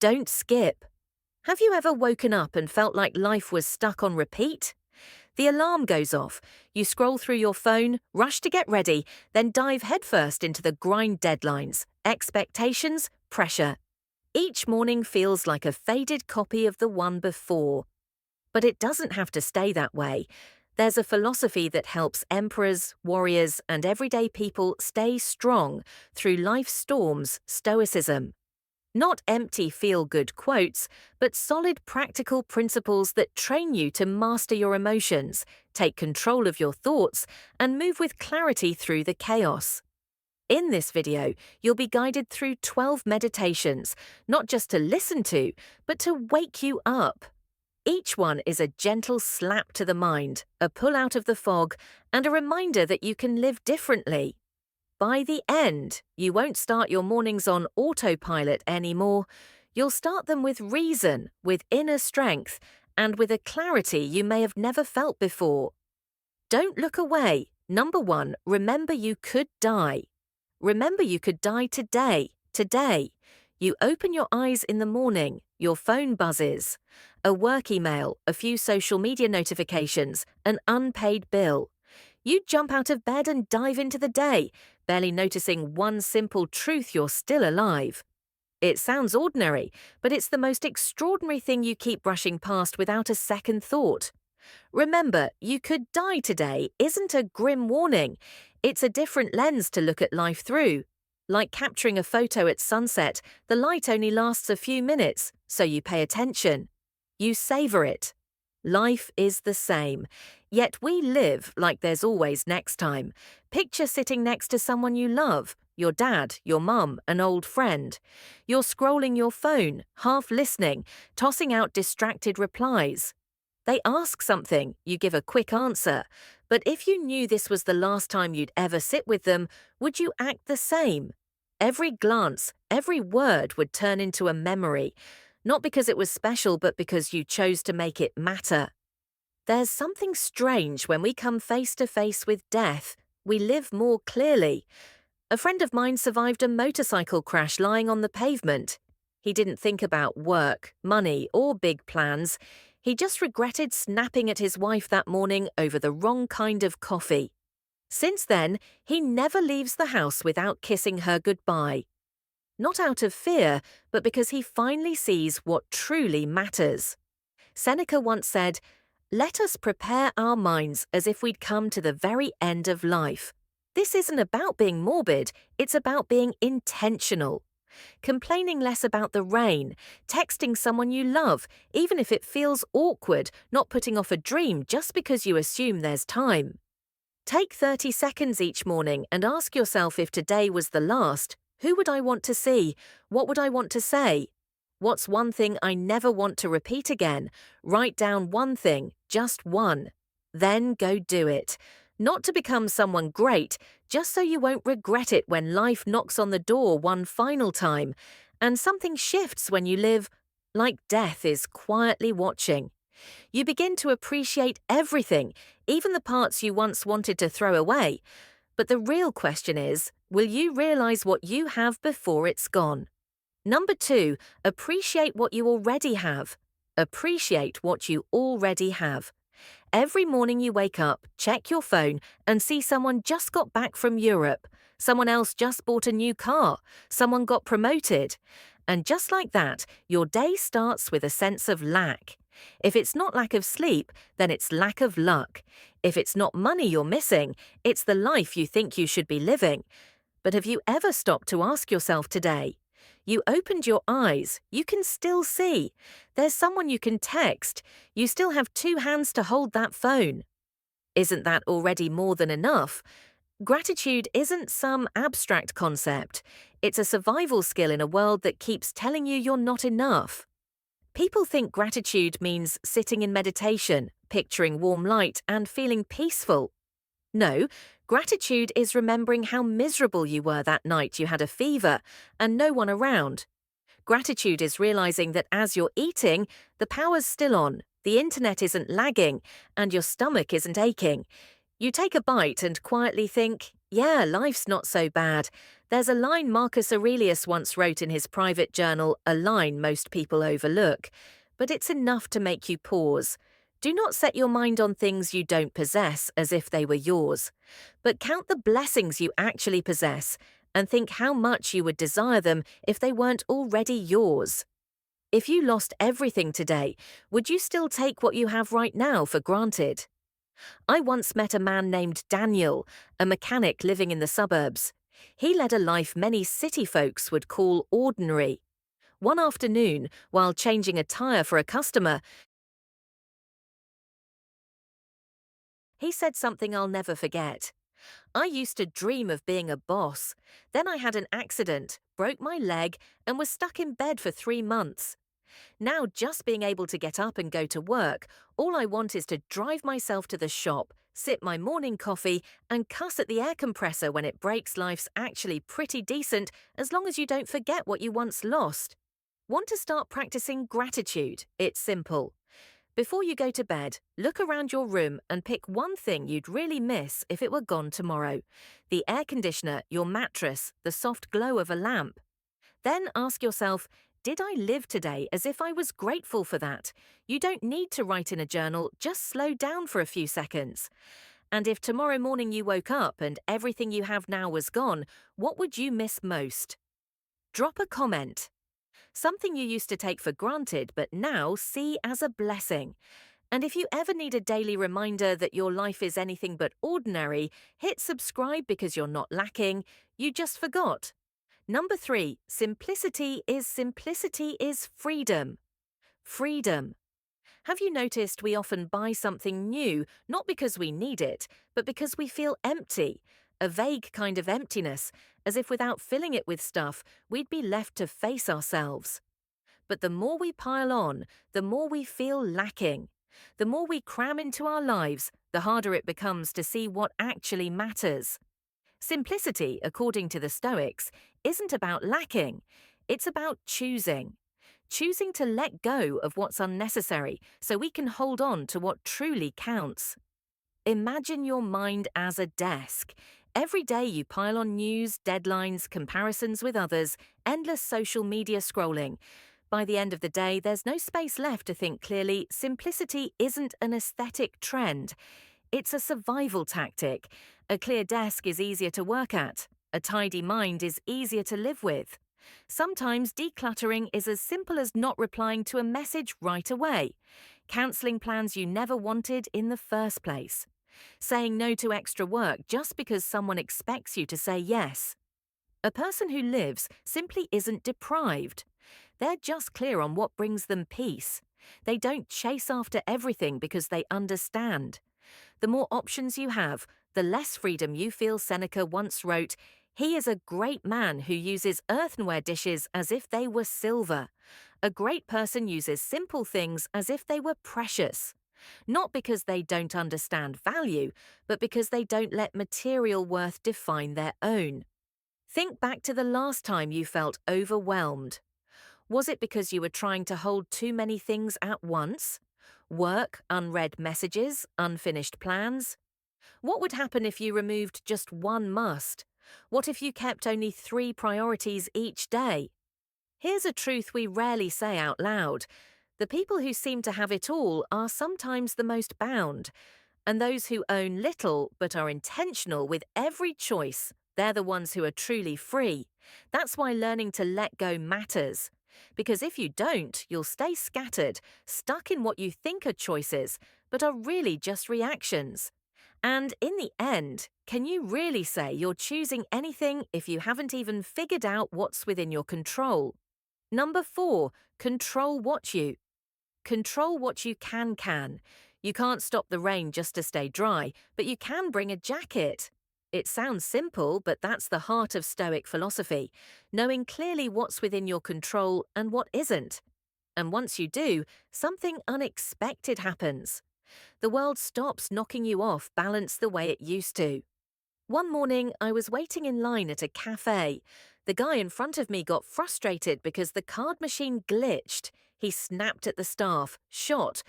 Don't skip. Have you ever woken up and felt like life was stuck on repeat? The alarm goes off, you scroll through your phone, rush to get ready, then dive headfirst into the grind deadlines, expectations, pressure. Each morning feels like a faded copy of the one before. But it doesn't have to stay that way. There's a philosophy that helps emperors, warriors, and everyday people stay strong through life's storms, Stoicism. Not empty feel-good quotes, but solid practical principles that train you to master your emotions, take control of your thoughts, and move with clarity through the chaos. In this video, you'll be guided through 12 meditations, not just to listen to, but to wake you up. Each one is a gentle slap to the mind, a pull out of the fog, and a reminder that you can live differently. By the end, you won't start your mornings on autopilot anymore. You'll start them with reason, with inner strength, and with a clarity you may have never felt before. Don't look away. Number 1, remember you could die. Remember you could die today. You open your eyes in the morning, your phone buzzes. A work email, a few social media notifications, an unpaid bill. You jump out of bed and dive into the day, barely noticing one simple truth: you're still alive. It sounds ordinary, but it's the most extraordinary thing you keep brushing past without a second thought. Remember, you could die today isn't a grim warning. It's a different lens to look at life through. Like capturing a photo at sunset, the light only lasts a few minutes, so you pay attention. You savor it. Life is the same, yet we live like there's always next time. Picture sitting next to someone you love, your dad, your mum, an old friend. You're scrolling your phone, half listening, tossing out distracted replies. They ask something, you give a quick answer. But if you knew this was the last time you'd ever sit with them, would you act the same? Every glance, every word would turn into a memory. Not because it was special, but because you chose to make it matter. There's something strange when we come face to face with death. We live more clearly. A friend of mine survived a motorcycle crash lying on the pavement. He didn't think about work, money, or big plans. He just regretted snapping at his wife that morning over the wrong kind of coffee. Since then, he never leaves the house without kissing her goodbye. Not out of fear, but because he finally sees what truly matters. Seneca once said, "Let us prepare our minds as if we'd come to the very end of life." This isn't about being morbid, it's about being intentional. Complaining less about the rain, texting someone you love, even if it feels awkward, not putting off a dream just because you assume there's time. Take 30 seconds each morning and ask yourself, if today was the last, who would I want to see? What would I want to say? What's one thing I never want to repeat again? Write down one thing, just one. Then go do it. Not to become someone great, just so you won't regret it when life knocks on the door one final time, and something shifts when you live like death is quietly watching. You begin to appreciate everything, even the parts you once wanted to throw away. But the real question is, will you realize what you have before it's gone? Number 2, appreciate what you already have. Appreciate what you already have. Every morning you wake up, check your phone, and see someone just got back from Europe. Someone else just bought a new car. Someone got promoted. And just like that, your day starts with a sense of lack. If it's not lack of sleep, then it's lack of luck. If it's not money you're missing, it's the life you think you should be living. But have you ever stopped to ask yourself today? You opened your eyes, you can still see. There's someone you can text. You still have 2 hands to hold that phone. Isn't that already more than enough? Gratitude isn't some abstract concept. It's a survival skill in a world that keeps telling you you're not enough. People think gratitude means sitting in meditation, picturing warm light, and feeling peaceful. No, gratitude is remembering how miserable you were that night you had a fever and no one around. Gratitude is realizing that as you're eating, the power's still on, the internet isn't lagging, and your stomach isn't aching. You take a bite and quietly think, yeah, life's not so bad. There's a line Marcus Aurelius once wrote in his private journal, a line most people overlook, but it's enough to make you pause. Do not set your mind on things you don't possess as if they were yours, but count the blessings you actually possess and think how much you would desire them if they weren't already yours. If you lost everything today, would you still take what you have right now for granted? I once met a man named Daniel, a mechanic living in the suburbs. He led a life many city folks would call ordinary. One afternoon, while changing a tire for a customer, he said something I'll never forget. I used to dream of being a boss. Then I had an accident, broke my leg, and was stuck in bed for 3 months. Now, just being able to get up and go to work, all I want is to drive myself to the shop, sip my morning coffee, and cuss at the air compressor when it breaks. Life's actually pretty decent as long as you don't forget what you once lost. Want to start practicing gratitude? It's simple. Before you go to bed, look around your room and pick one thing you'd really miss if it were gone tomorrow. The air conditioner, your mattress, the soft glow of a lamp. Then ask yourself, did I live today as if I was grateful for that? You don't need to write in a journal, just slow down for a few seconds. And if tomorrow morning you woke up and everything you have now was gone, what would you miss most? Drop a comment. Something you used to take for granted but now see as a blessing. And if you ever need a daily reminder that your life is anything but ordinary, hit subscribe because you're not lacking, you just forgot. Number 3, simplicity is freedom. Freedom. Have you noticed we often buy something new, not because we need it, but because we feel empty? A vague kind of emptiness, as if without filling it with stuff, we'd be left to face ourselves. But the more we pile on, the more we feel lacking. The more we cram into our lives, the harder it becomes to see what actually matters. Simplicity, according to the Stoics, isn't about lacking, it's about choosing. Choosing to let go of what's unnecessary so we can hold on to what truly counts. Imagine your mind as a desk. Every day you pile on news, deadlines, comparisons with others, endless social media scrolling. By the end of the day, there's no space left to think clearly. Simplicity isn't an aesthetic trend. It's a survival tactic. A clear desk is easier to work at. A tidy mind is easier to live with. Sometimes decluttering is as simple as not replying to a message right away, cancelling plans you never wanted in the first place, saying no to extra work just because someone expects you to say yes. A person who lives simply isn't deprived. They're just clear on what brings them peace. They don't chase after everything because they understand. The more options you have, the less freedom you feel. Seneca once wrote, "He is a great man who uses earthenware dishes as if they were silver. A great person uses simple things as if they were precious. Not because they don't understand value, but because they don't let material worth define their own." Think back to the last time you felt overwhelmed. Was it because you were trying to hold too many things at once? Work, unread messages, unfinished plans? What would happen if you removed just one must? What if you kept only 3 priorities each day? Here's a truth we rarely say out loud. The people who seem to have it all are sometimes the most bound. And those who own little but are intentional with every choice, they're the ones who are truly free. That's why learning to let go matters. Because if you don't, you'll stay scattered, stuck in what you think are choices, but are really just reactions. And in the end, can you really say you're choosing anything if you haven't even figured out what's within your control? Number 4, control what you can. You can't stop the rain just to stay dry, but you can bring a jacket. It sounds simple, but that's the heart of Stoic philosophy, knowing clearly what's within your control and what isn't. And once you do, something unexpected happens. The world stops knocking you off balance the way it used to. One morning, I was waiting in line at a cafe. The guy in front of me got frustrated because the card machine glitched. He snapped at the staff, shot,